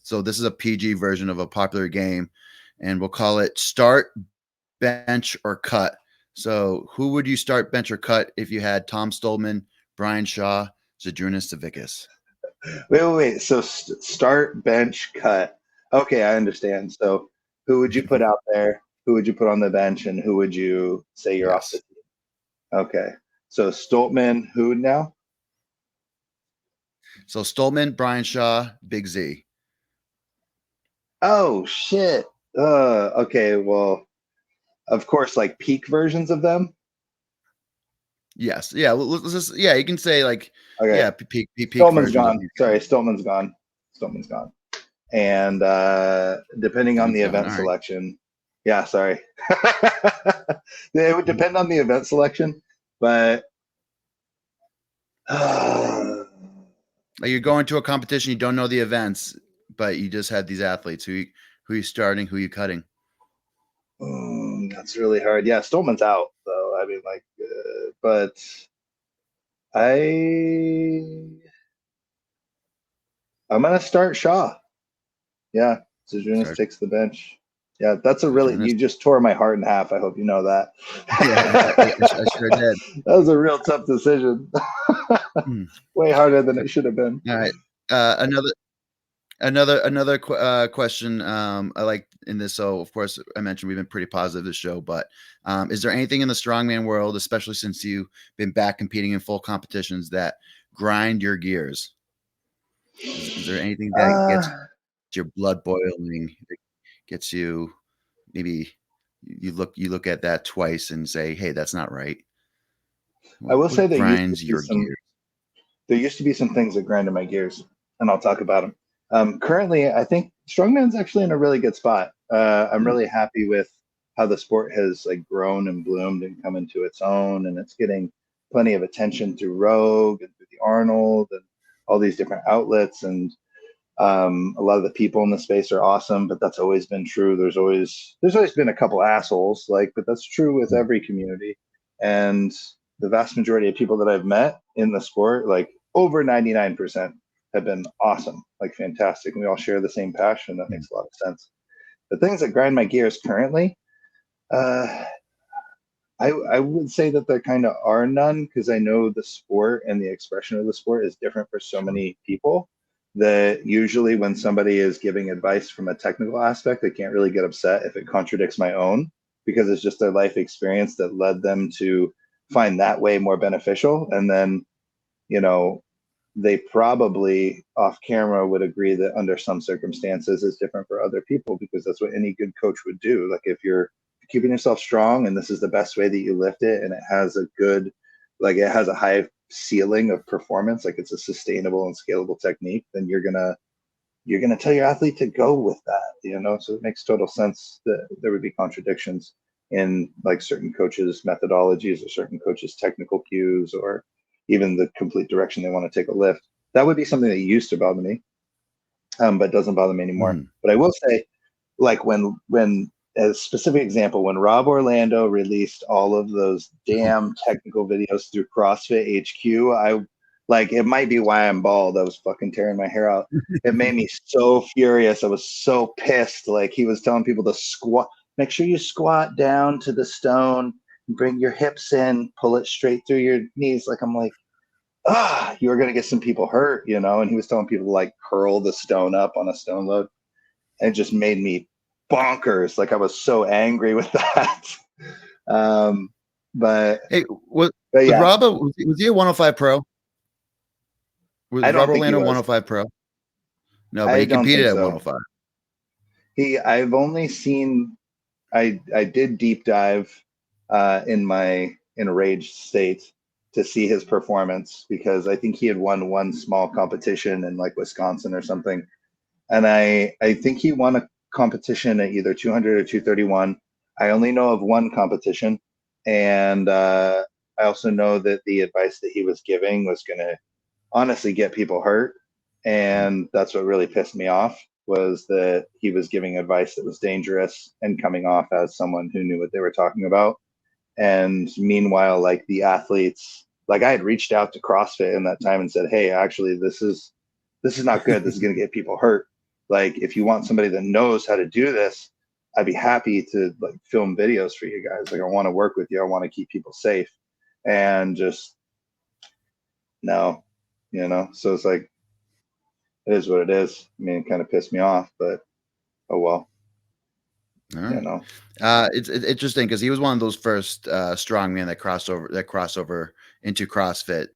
So this is a PG version of a popular game, and we'll call it Start, Bench, or Cut. So who would you start, bench, or cut if you had Tom Stolman, Brian Shaw, Zydrunas Savickas? Wait. So start, bench, cut. Okay, I understand. So who would you put out there? Who would you put on the bench? And who would you say you're off the team? Okay. So Stoltman, who now? So Stoltman, Brian Shaw, Big Z. Oh, shit. Okay, well, of course, like peak versions of them. Yes. Yeah. Let's just, you can say like, okay. Yeah, peak Stolman's gone. Sorry, Stolman's gone. And depending on the event selection, yeah, sorry. It would depend on the event selection, but like you're going to a competition, you don't know the events, but you just had these athletes. Who you starting? Who you cutting? That's really hard. Yeah, Stolman's out though. I mean, like, but I'm gonna start Shaw. Yeah, Zydrunas takes the bench. Yeah, that's you just tore my heart in half. I hope you know that. Yeah, I sure did. That was a real tough decision. Way harder than it should have been. All right. Another question I like in this. So of course I mentioned we've been pretty positive this show, but is there anything in the strongman world, especially since you've been back competing in full competitions, that grind your gears? Is there anything that gets your blood boiling, that gets you, maybe you look at that twice and say, hey, that's not right? I will say that grinds your gears. There used to be some things that grinded my gears, and I'll talk about them. Currently, I think strongman's actually in a really good spot. I'm really happy with how the sport has like grown and bloomed and come into its own, and it's getting plenty of attention through Rogue and through the Arnold and all these different outlets. And a lot of the people in the space are awesome, but that's always been true. There's always been a couple assholes, but that's true with every community. And the vast majority of people that I've met in the sport, like over 99%, have been awesome, like fantastic. And we all share the same passion. That makes a lot of sense. The things that grind my gears currently, I would say that there kind of are none, because I know the sport and the expression of the sport is different for so many people that usually when somebody is giving advice from a technical aspect, I can't really get upset if it contradicts my own, because it's just their life experience that led them to find that way more beneficial. And then, they probably off camera would agree that under some circumstances it's different for other people, because that's what any good coach would do. Like if you're keeping yourself strong and this is the best way that you lift it, and it has it has a high ceiling of performance, like it's a sustainable and scalable technique, then you're gonna tell your athlete to go with that, so it makes total sense that there would be contradictions in like certain coaches' methodologies or certain coaches' technical cues, or even the complete direction they want to take a lift. That would be something that used to bother me, but doesn't bother me anymore. But I will say, like when as a specific example, when Rob Orlando released all of those damn technical videos through CrossFit HQ, it might be why I'm bald. I was fucking tearing my hair out. It made me so furious. I was so pissed. Like he was telling people to squat. make sure you squat down to the stone, bring your hips in, pull it straight through your knees. Like, I'm like, you're going to get some people hurt, you know? And he was telling people to like curl the stone up on a stone load. And it just made me bonkers. Like, I was so angry with that. But hey, was yeah, Rob was he a 105 pro? Was I don't Rob think he Orlando was. 105 pro? No, but I he don't competed think at so. 105. I've only seen, I did deep dive in a rage state to see his performance, because I think he had won one small competition in like Wisconsin or something. And I think he won a competition at either 200 or 231. I only know of one competition. And I also know that the advice that he was giving was going to honestly get people hurt. And that's what really pissed me off, was that he was giving advice that was dangerous and coming off as someone who knew what they were talking about. And meanwhile, like, the athletes, like, I had reached out to CrossFit in that time and said, hey, actually, this is not good. This is going to get people hurt. Like, if you want somebody that knows how to do this, I'd be happy to like film videos for you guys. Like, I want to work with you. I want to keep people safe. And just no, you know, so it's like, it is what it is. I mean, it kind of pissed me off, but oh well. Right. You know, it's interesting because he was one of those first strongmen that crossed over into CrossFit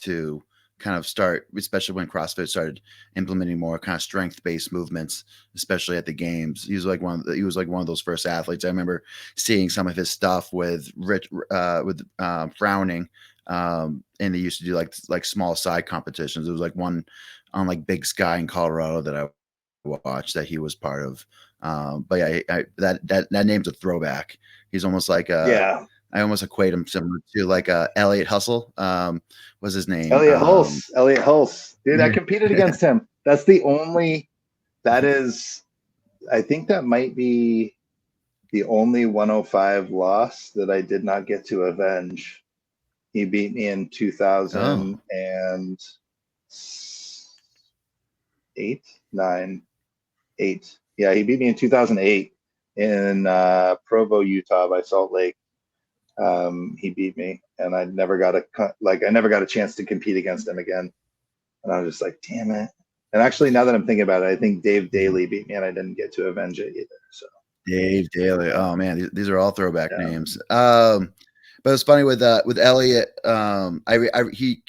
to kind of start, especially when CrossFit started implementing more kind of strength-based movements, especially at the games. He was like one of those first athletes. I remember seeing some of his stuff with Frowning, and they used to do like small side competitions. There was like one on like Big Sky in Colorado that I watched that he was part of. But yeah, that name's a throwback. He's almost like yeah. I almost equate him similar to like Elliot Hustle. What's his name? Elliot Hulse. Dude, I competed against him. That's the only, I think that might be the only 105 loss that I did not get to avenge. He beat me in 2008, 9, 8. Yeah, he beat me in 2008 in Provo, Utah, by Salt Lake. He beat me, and I never got a chance to compete against him again. And I was just like, damn it. And actually, now that I'm thinking about it, I think Dave Daly beat me, and I didn't get to avenge it either. So Dave Daly. Oh man, these are all throwback names. But it's funny with Elliot. He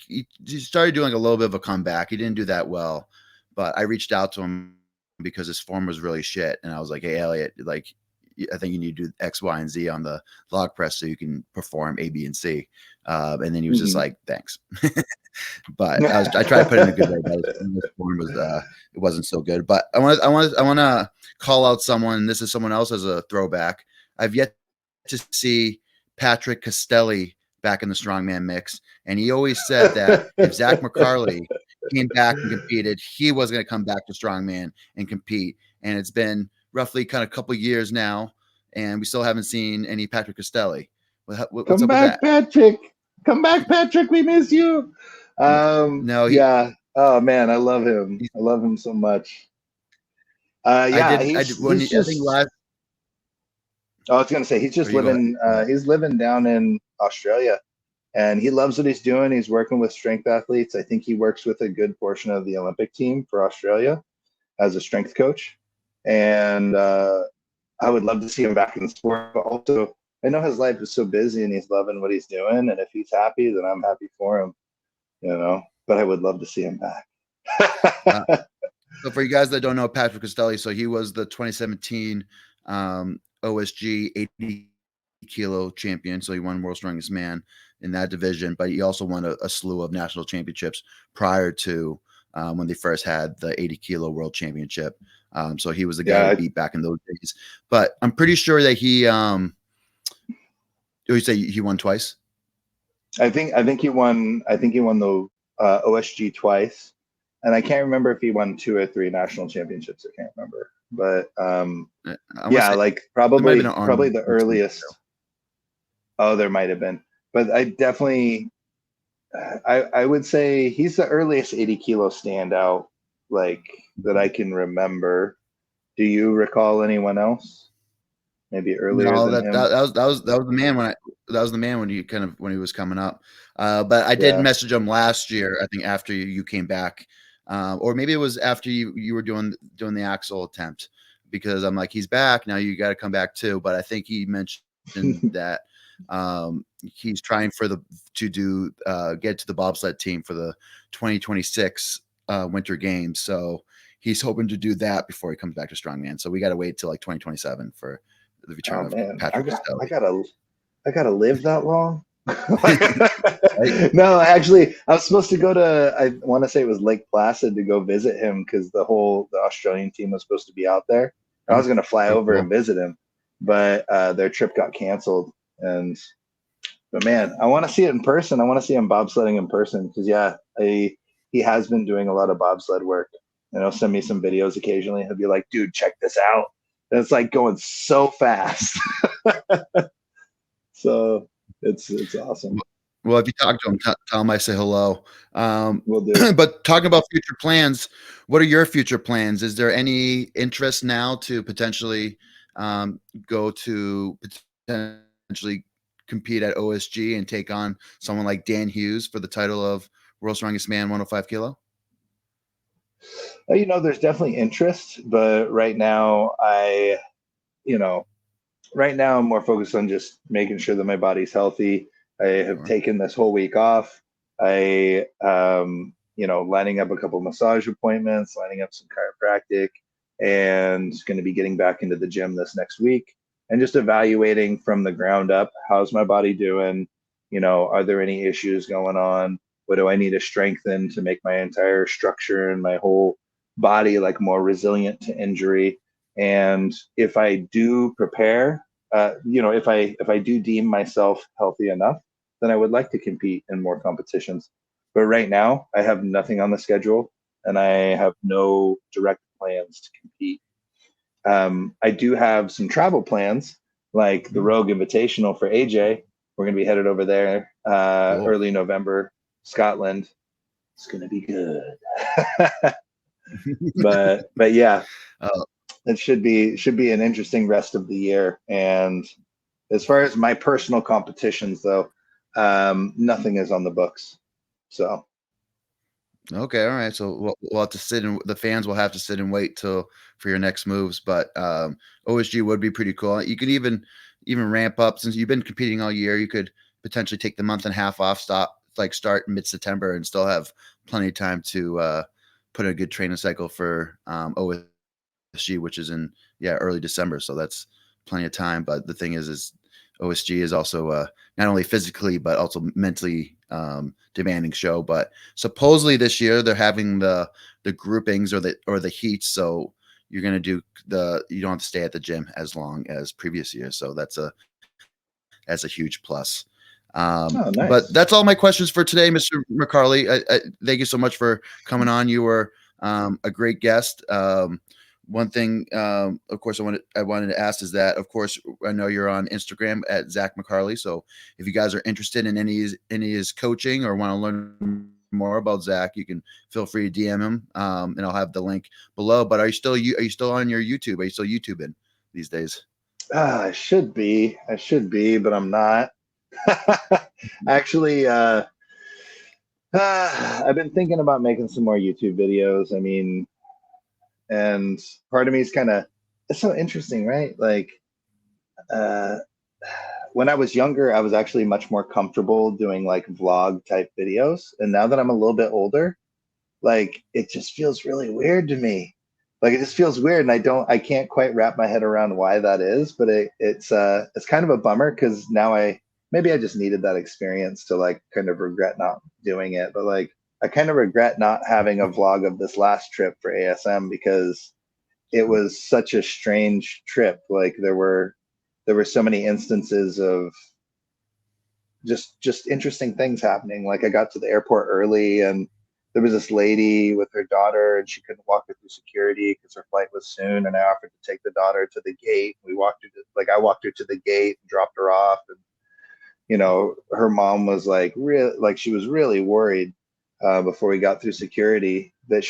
started doing a little bit of a comeback. He didn't do that well, but I reached out to him because his form was really shit, and I was like, hey Elliot, like, I think you need to do X, Y, and Z on the log press so you can perform A, B, and C. And then he was just like, thanks. But I tried to put it in a good way, but his form was it wasn't so good. But I want to call out someone. This is someone else as a throwback. I've yet to see Patrick Castelli back in the strongman mix, and he always said that if Zack McCarley came back and competed, he was going to come back to strongman and compete. And it's been roughly kind of a couple years now, and we still haven't seen any Patrick Castelli. What's come back, Patrick. Come back, Patrick. We miss you. No, yeah. Oh man, I love him. I love him so much. Yeah, I was gonna say he's just living. He's living down in Australia, and he loves what he's doing. He's working with strength athletes. I think he works with a good portion of the Olympic team for Australia as a strength coach. And I would love to see him back in the sport. But also, I know his life is so busy, and he's loving what he's doing. And if he's happy, then I'm happy for him. You know, but I would love to see him back. So for you guys that don't know Patrick Castelli, so he was the 2017 OSG 80 kilo champion. So he won World's Strongest Man in that division, but he also won a slew of national championships prior to when they first had the 80 kilo world championship. So he was the guy who beat back in those days. But I'm pretty sure that he you say he won twice? I think he won the OSG twice, and I can't remember if he won 2 or 3 national championships. I can't remember, but yeah, like probably the earliest. Oh, there might have been, but I definitely, I would say he's the earliest 80 kilo standout like that I can remember. Do you recall anyone else? maybe earlier No, than that him. that, that was that was that was the man when he was coming up. But I did Yeah. message him last year, I think after you came back, or maybe it was after you were doing the axle attempt, because I'm like, he's back now. You got to come back too. But I think he mentioned that he's trying get to the bobsled team for the 2026 Winter Games. So he's hoping to do that before he comes back to Strongman. So we got to wait till like 2027 for the Oh return of man, Patrick Costello. I gotta live that long. Right? No, actually, I was supposed to go to. I want to say it was Lake Placid to go visit him because the Australian team was supposed to be out there. I was Mhm. going to fly Oh, over cool. and visit him, but their trip got canceled. But man, I want to see it in person. I want to see him bobsledding in person because he has been doing a lot of bobsled work. And he'll send me some videos occasionally. He'll be like, "Dude, check this out." And it's like going so fast. So it's awesome. Well, if you talk to him, tell him I say hello. We'll do. But talking about future plans, what are your future plans? Is there any interest now to potentially go to potentially compete at OSG and take on someone like Dan Hughes for the title of World's Strongest Man, 105 kilo? There's definitely interest, but you know, right now I'm more focused on just making sure that my body's healthy. I have Sure. taken this whole week off. Lining up a couple massage appointments, lining up some chiropractic, and going to be getting back into the gym this next week and just evaluating from the ground up. How's my body doing? Are there any issues going on? What do I need to strengthen to make my entire structure and my whole body like more resilient to injury? And if I do prepare, if I do deem myself healthy enough, then I would like to compete in more competitions. But right now, I have nothing on the schedule, and I have no direct plans to compete. I do have some travel plans, like the Mhm. Rogue Invitational for AJ. We're going to be headed over there Cool. early November, Scotland. It's going to be good. but yeah, Uh, it should be an interesting rest of the year. And as far as my personal competitions, though, nothing is on the books. So Okay, all right. So we'll have to the fans will have to sit and wait till for your next moves. But OSG would be pretty cool. You could even ramp up since you've been competing all year. You could potentially take the month and a half off, start mid-September, and still have plenty of time to put in a good training cycle for OSG, which is in early December. So that's plenty of time. But the thing is OSG is also not only physically but also mentally demanding show. But supposedly this year they're having the groupings or the heats, so you're gonna do you don't have to stay at the gym as long as previous years. So that's a huge plus. oh, But nice. that's all my questions for today, Mr. McCarley. Thank you so much for coming on. You were a great guest. One thing, of course, I wanted to ask is that, of course, I know you're on Instagram at Zack McCarley. So if you guys are interested in any of his coaching or want to learn more about Zack, you can feel free to DM him, and I'll have the link below. But are you still on your YouTube? Are you still YouTubing these days? I should be, but I'm not. Actually, I've been thinking about making some more YouTube videos. I mean, and part of me is it's so interesting, right? Like, uh, when I was younger, I was actually much more comfortable doing like vlog type videos. And now that I'm a little bit older, like it just feels really weird to me. Like it just feels weird, and I can't quite wrap my head around why that is. But it's kind of a bummer because now maybe I just needed that experience to like kind of regret not doing it. But like I kind of regret not having a vlog of this last trip for ASM because it was such a strange trip. Like there were so many instances of just interesting things happening. Like I got to the airport early and there was this lady with her daughter and she couldn't walk her through security because her flight was soon. And I offered to take the daughter to the gate. I walked her to the gate and dropped her off. And, her mom was like, like she was really worried before we got through security that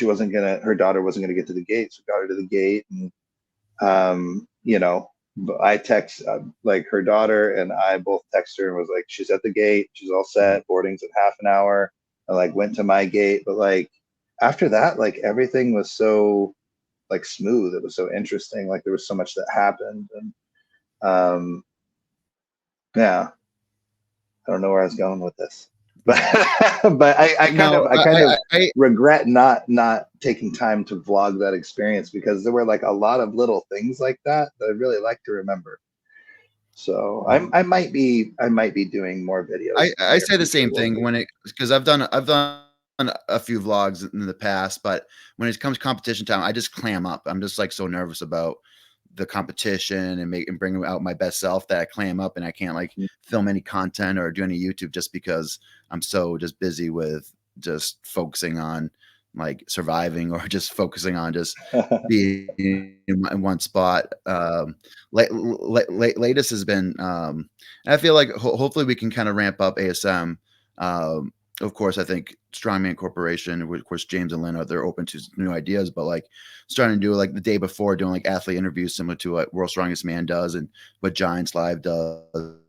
her daughter wasn't going to get to the gate. So we got her to the gate and, I text like her daughter and I both text her and was like, she's at the gate, she's all set, boarding's in half an hour. I like went to my gate, but like after that, like everything was so like smooth. It was so interesting. Like there was so much that happened, and yeah, I don't know where I was going with this, but but I kind of regret not taking time to vlog that experience, because there were like a lot of little things like that I really like to remember. So I might be doing more videos. I say the same thing when because I've done a few vlogs in the past, but when it comes to competition time, I just clam up. I'm just like so nervous about the competition and bringing out my best self that I clam up and I can't like film any content or do any YouTube just because I'm so just busy with just focusing on like surviving or just focusing on just being in one spot. Latest has been, I feel like hopefully we can kind of ramp up ASM. Of course, I think Strongman Corporation, of course, James and Lynn, they're open to new ideas, but like starting to do like the day before doing like athlete interviews similar to what World's Strongest Man does and what Giants Live does,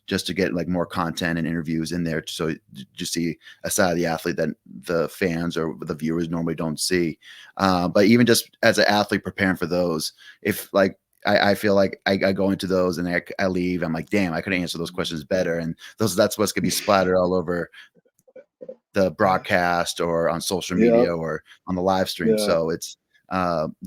just to get like more content and interviews in there. So you see a side of the athlete that the fans or the viewers normally don't see. But even just as an athlete preparing for those, if like, I feel like I go into those and I leave. I'm like, damn, I could answer those questions better. And that's what's going to be splattered all over the broadcast or on social media or on the live stream. So it's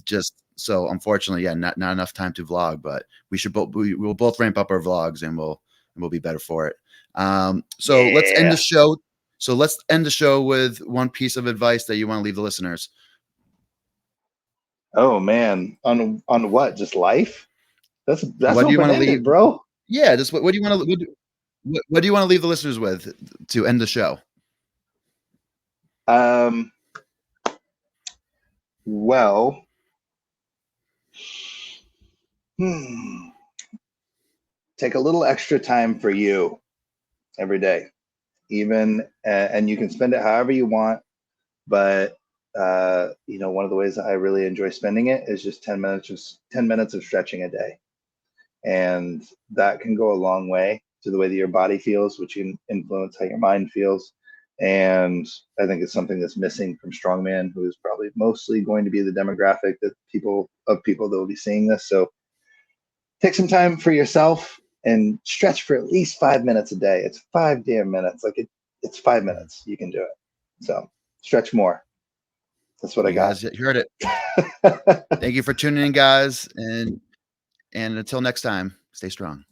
just so unfortunately, not enough time to vlog, but we'll both ramp up our vlogs and we'll be better for it. Let's end the show. So let's end the show with one piece of advice that you want to leave the listeners. Oh man, on what? Just life? That's what do you want to leave, bro? Yeah, just what do you want to what do you want to leave the listeners with to end the show? Well, take a little extra time for you every day, even, and you can spend it however you want. But one of the ways that I really enjoy spending it is just 10 minutes of stretching a day, and that can go a long way to the way that your body feels, which can influence how your mind feels. And I think it's something that's missing from Strongman, who is probably mostly going to be the demographic that people that will be seeing this. So take some time for yourself and stretch for at least 5 minutes a day. It's 5 damn minutes. Like it's 5 minutes. You can do it. So stretch more. That's what I got. You heard it. Thank you for tuning in, guys. And until next time, stay strong.